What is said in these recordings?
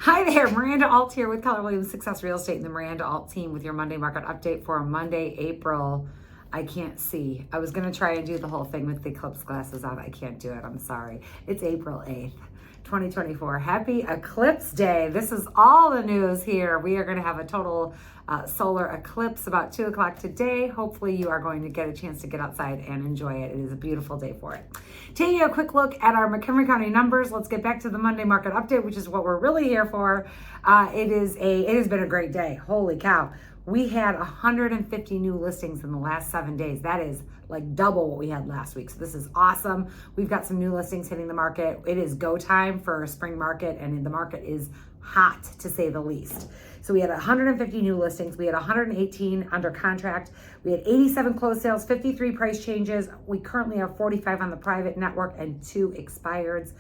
Hi there, Miranda Alt here with Keller Williams Success Real Estate and the Miranda Alt team with your Monday market update for Monday, April. I can't see. I was going to try and do the whole thing with the Eclipse glasses on. I can't do it. I'm sorry. It's April 8th. 2024. Happy Eclipse Day. This is all the news here. We are going to have a total solar eclipse about 2 o'clock today. Hopefully you are going to get a chance to get outside and enjoy it. It is a beautiful day for it. Taking a quick look at our McHenry County numbers, let's get back to the Monday market update, which is what we're really here for. It has been a great day. Holy cow. We had 150 new listings in the last 7 days. That is like double what we had last week. So this is awesome. We've got some new listings hitting the market. It is go time for a spring market, and the market is hot to say the least. So we had 150 new listings. We had 118 under contract. We had 87 closed sales, 53 price changes. We currently have 45 on the private network and 2 expireds.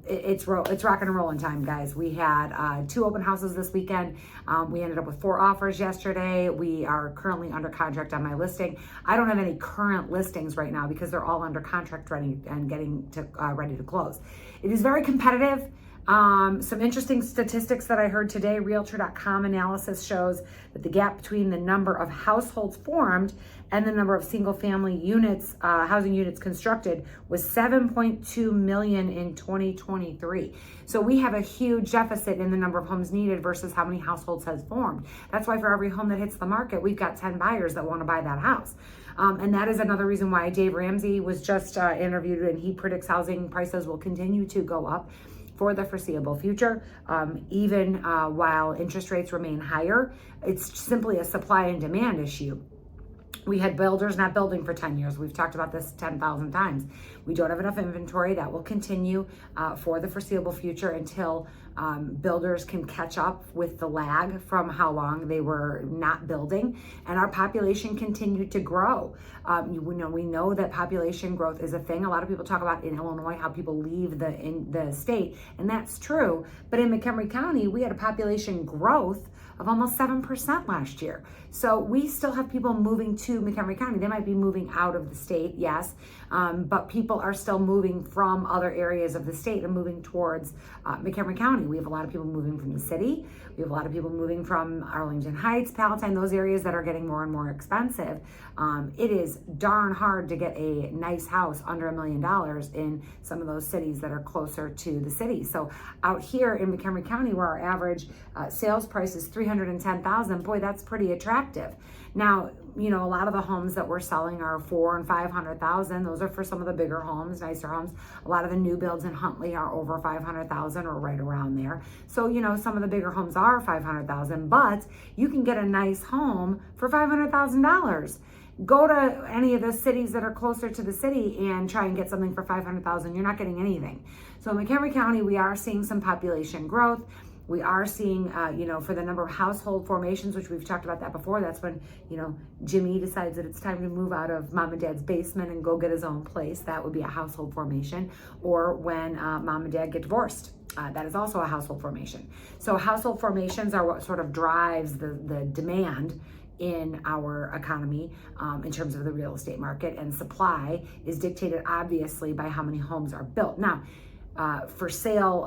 It's rock and rolling time, guys. We had 2 open houses this weekend. We ended up with 4 offers yesterday. We are currently under contract on my listing. I don't have any current listings right now because they're all under contract ready and getting to ready to close. It is very competitive. Some interesting statistics that I heard today. Realtor.com analysis shows that the gap between the number of households formed and the number of single-family units, housing units constructed, was 7.2 million in 2023. So we have a huge deficit in the number of homes needed versus how many households has formed. That's why for every home that hits the market, we've got 10 buyers that want to buy that house. And that is another reason why Dave Ramsey was just interviewed, and he predicts housing prices will continue to go up for the foreseeable future, even while interest rates remain higher. It's simply a supply and demand issue. We had builders not building for 10 years. We've talked about this 10,000 times. We don't have enough inventory. That will continue for the foreseeable future until builders can catch up with the lag from how long they were not building, and our population continued to grow. We know that population growth is a thing. A lot of people talk about in Illinois how people leave the state, and that's true. But in McHenry County, we had a population growth of almost 7% last year. So we still have people moving to McHenry County. They might be moving out of the state, yes, but people are still moving from other areas of the state and moving towards McHenry County. We have a lot of people moving from the city. We have a lot of people moving from Arlington Heights, Palatine, those areas that are getting more and more expensive. It is darn hard to get a nice house under $1 million in some of those cities that are closer to the city. So out here in McHenry County, where our average sales price is $310,000, boy, that's pretty attractive. Now, a lot of the homes that we're selling are $400,000 and $500,000. Those are for some of the bigger homes, nicer homes. A lot of the new builds in Huntley are over $500,000 or right around there. So, some of the bigger homes are $500,000, but you can get a nice home for $500,000. Go to any of the cities that are closer to the city and try and get something for $500,000. You're not getting anything. So in McHenry County, we are seeing some population growth. We are seeing, for the number of household formations, which we've talked about that before, that's when, Jimmy decides that it's time to move out of mom and dad's basement and go get his own place. That would be a household formation. Or when mom and dad get divorced. That is also a household formation. So household formations are what sort of drives the demand in our economy in terms of the real estate market, and supply is dictated obviously by how many homes are built. Now, for sale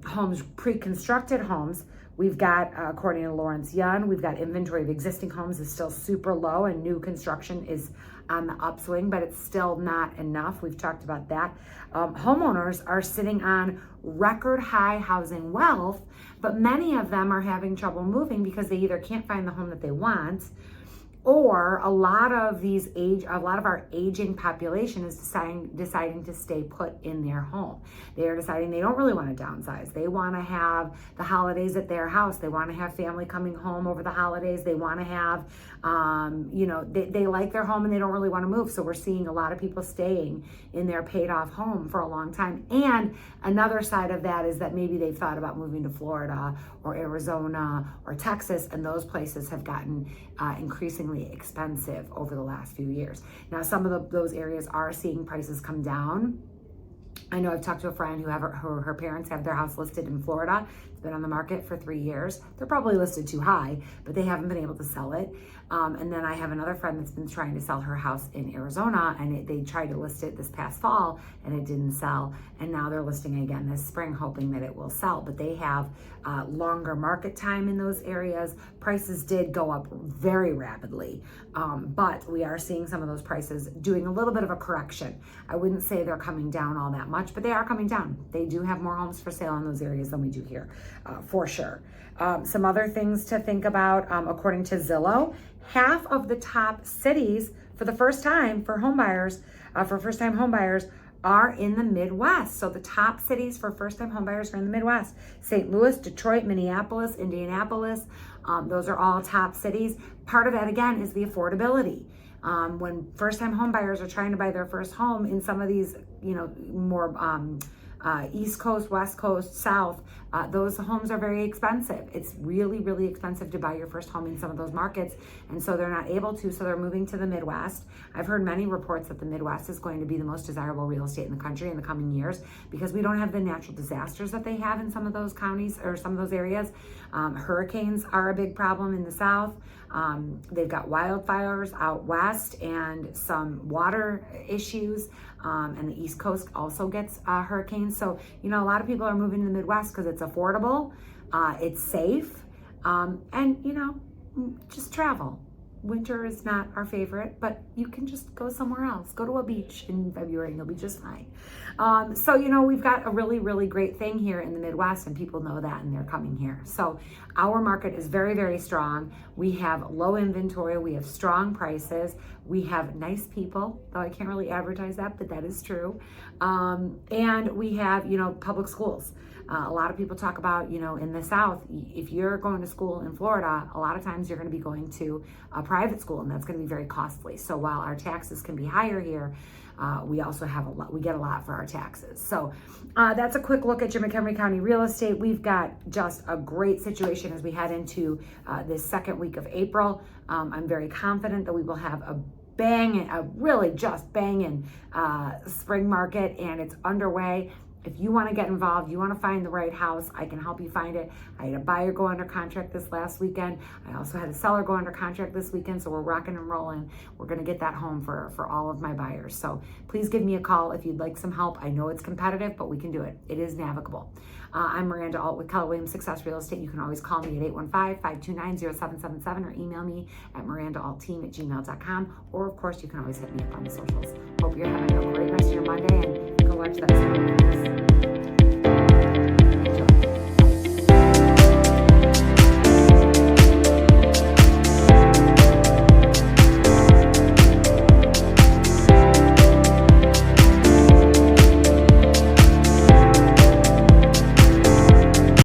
homes, pre-constructed homes, we've got, according to Lawrence Young, we've got inventory of existing homes is still super low, and new construction is on the upswing, but it's still not enough. We've talked about that. Homeowners are sitting on record high housing wealth, but many of them are having trouble moving because they either can't find the home that they want, or a lot of our aging population is deciding to stay put in their home. They are deciding they don't really want to downsize. They want to have the holidays at their house. They want to have family coming home over the holidays. They want to have, they like their home and they don't really want to move. So we're seeing a lot of people staying in their paid off home for a long time. And another side of that is that maybe they've thought about moving to Florida or Arizona or Texas, and those places have gotten increasingly expensive over the last few years. Now, some of those areas are seeing prices come down. I know I've talked to a friend who her parents have their house listed in Florida. It's been on the market for 3 years. They're probably listed too high, but they haven't been able to sell it. And then I have another friend that's been trying to sell her house in Arizona, and they tried to list it this past fall, and it didn't sell. And now they're listing again this spring, hoping that it will sell. But they have longer market time in those areas. Prices did go up very rapidly, but we are seeing some of those prices doing a little bit of a correction. I wouldn't say they're coming down all that much, but they are coming down. They do have more homes for sale in those areas than we do here, for sure. Some other things to think about, according to Zillow, half of the top cities for the first time for home buyers, for first-time home buyers, are in the Midwest. So the top cities for first-time home buyers are in the Midwest. St. Louis, Detroit, Minneapolis, Indianapolis, those are all top cities. Part of that, again, is the affordability. When first-time home buyers are trying to buy their first home in some of these, more East Coast, West Coast, South, those homes are very expensive. It's really, really expensive to buy your first home in some of those markets. And so they're not able to, so they're moving to the Midwest. I've heard many reports that the Midwest is going to be the most desirable real estate in the country in the coming years because we don't have the natural disasters that they have in some of those counties or some of those areas. Hurricanes are a big problem in the South. They've got wildfires out west and some water issues. And the East Coast also gets hurricanes. So, a lot of people are moving to the Midwest because it's affordable, it's safe, and, just travel. Winter is not our favorite, but you can just go somewhere else. Go to a beach in February and you'll be just fine. So, we've got a really, really great thing here in the Midwest, and people know that, and they're coming here. So our market is very, very strong. We have low inventory. We have strong prices. We have nice people, though I can't really advertise that, but that is true. And we have, public schools. A lot of people talk about, in the South, if you're going to school in Florida, a lot of times you're going to be going to a private school, and that's going to be very costly. So while our taxes can be higher here, we also have we get a lot for our taxes. So that's a quick look at your McHenry County real estate. We've got just a great situation as we head into this second week of April. I'm very confident that we will have a really just banging spring market, and it's underway. If you want to get involved, you want to find the right house, I can help you find it. I had a buyer go under contract this last weekend. I also had a seller go under contract this weekend, so we're rocking and rolling. We're going to get that home for all of my buyers. So please give me a call if you'd like some help. I know it's competitive, but we can do it. It is navigable. I'm Miranda Alt with Keller Williams Success Real Estate. You can always call me at 815-529-0777 or email me at mirandaaltteam@gmail.com. Or, of course, you can always hit me up on the socials. Hope you're having a great rest of your Monday, and go watch that.